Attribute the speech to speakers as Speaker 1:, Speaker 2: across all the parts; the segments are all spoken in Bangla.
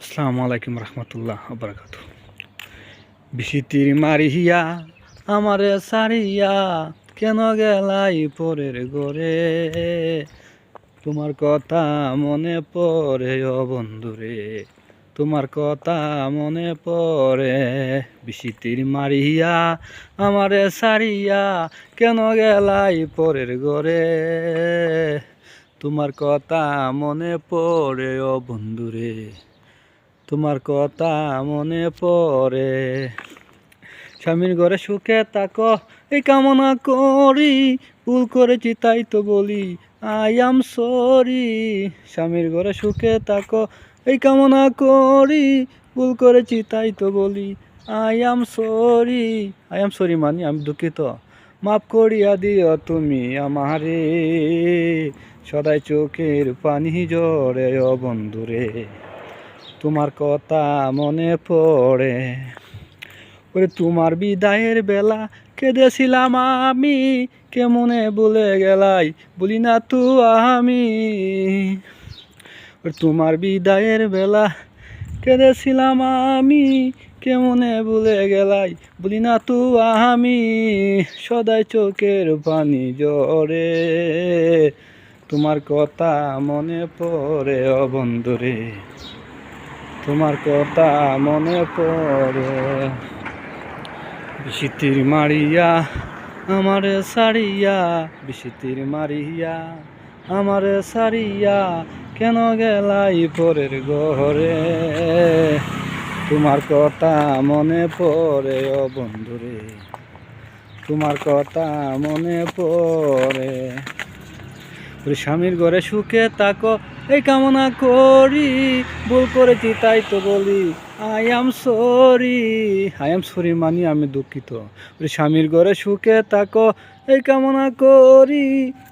Speaker 1: আসসালামু আলাইকুম রহমতুল্লাহ বারাকাতু। বিশিতির মারিয়া আমারে সারিয়া কেন গেলাই পরের ঘরে, তোমার কথা মনে পড়ে ও বন্ধুরে, তোমার কথা মনে পড়ে। বিশিতির মারিয়া আমারে সারিয়া কেন গেলাই পরের ঘরে, তোমার কথা মনে পড়ে ও বন্ধুরে, তোমার কথা মনে পড়ে। স্বামীর ঘরে সুখে থাকো এই কামনা করি, ভুল করেছি তাই তো বলি আই এম সরি। স্বামীর ঘরে সুখে থাকো এই কামনা করি, ভুল করেছি তাই তো বলি I am sorry. I am sorry মানে আমি দুঃখিত, মাফ করিয়া দিও তুমি আমারে, সদাই চোখের পানি ঝরে ও বন্ধুরে, তোমার কথা মনে পড়ে। ওরে তোমার বিদায়ের বেলা কেঁদেছিলাম আমি, কেমনে বলে গেলাই বলি না তো আমি। ওরে তোমার বিদায়ের বেলা কেঁদেছিলাম আমি, কেমনে বলে গেলাই বলি না তো আমি। সদাই চোখের পানি ঝরে, তোমার কথা মনে পড়ে ও বন্ধুরে, তোমার কথা মনে পড়ে। বিশিতির মারিয়া আমারে সারিয়া, বিশিতির মারিয়া আমারে সারিয়া কেন গেলাই পরের ঘরে, তোমার কথা মনে পড়ে ও বন্ধুরে, তোমার কথা মনে পড়ে। স্বামীর ঘরে সুখে থাকো এই কামনা করি, ভুল করেছি তাই তো বলি I am sorry. I am sorry মানে আমি দুঃখিত। স্বামীর ঘরে সুখে থাকো এই কামনা করি,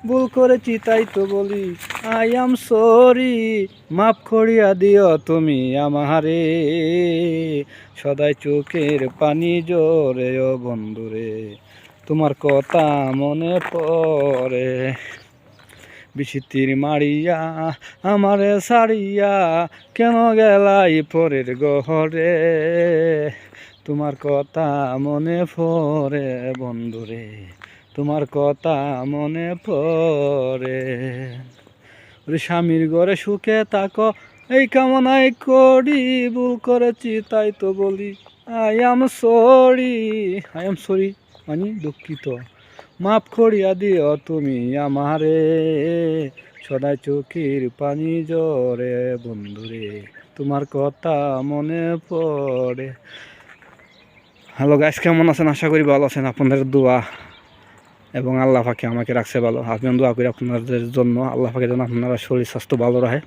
Speaker 1: ভুল করেছি তাই তো বলি আই এম সরি। মাফ করিয়া দিও তুমি আমারে, সদাই চোখের পানি ঝরে ও বন্ধুরে, তোমার কথা মনে পড়ে। বিশিতির মারিয়া আমারে সারিয়া কেন গেলাই পরের ঘরে, তোমার কথা মনে পড়ে বন্ধুরে, তোমার কথা মনে পড়ে। ওরে স্বামীর ঘরে সুখে থাকো এই কামনাই করি, ভুল করেছি তাই তো বলি I am sorry. I am sorry মানে দুঃখিত, মাফ করিয়া দিও তুমি আমারে, সদাই চোখের পানি ঝরে বন্ধুরে, তোমার কথা মনে পড়ে। হ্যালো গাইস, কেমন আছেন? আশা করি ভালো আছেন। আপনাদের দোয়া এবং আল্লাহ পাকে আমাকে রাখছে ভালো। আপনি দোয়া করি আপনাদের জন্য, আল্লাহ পাকে যেন আপনারা শরীর স্বাস্থ্য ভালো রাখে,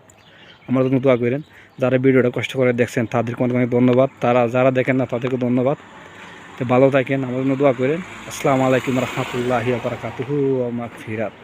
Speaker 1: আমার জন্য দোয়া করেন। যারা ভিডিওটা কষ্ট করে দেখছেন তাদেরকে অনেক অনেক ধন্যবাদ, যারা দেখেন না তাদেরকে ধন্যবাদ। তো ভালো থাকেন, আমার জন্য দোয়া করেন। আসসালামু আলাইকুম রহমতুল্লাহি ওয়া বারাকাতুহু ওয়া মাগফিরাত।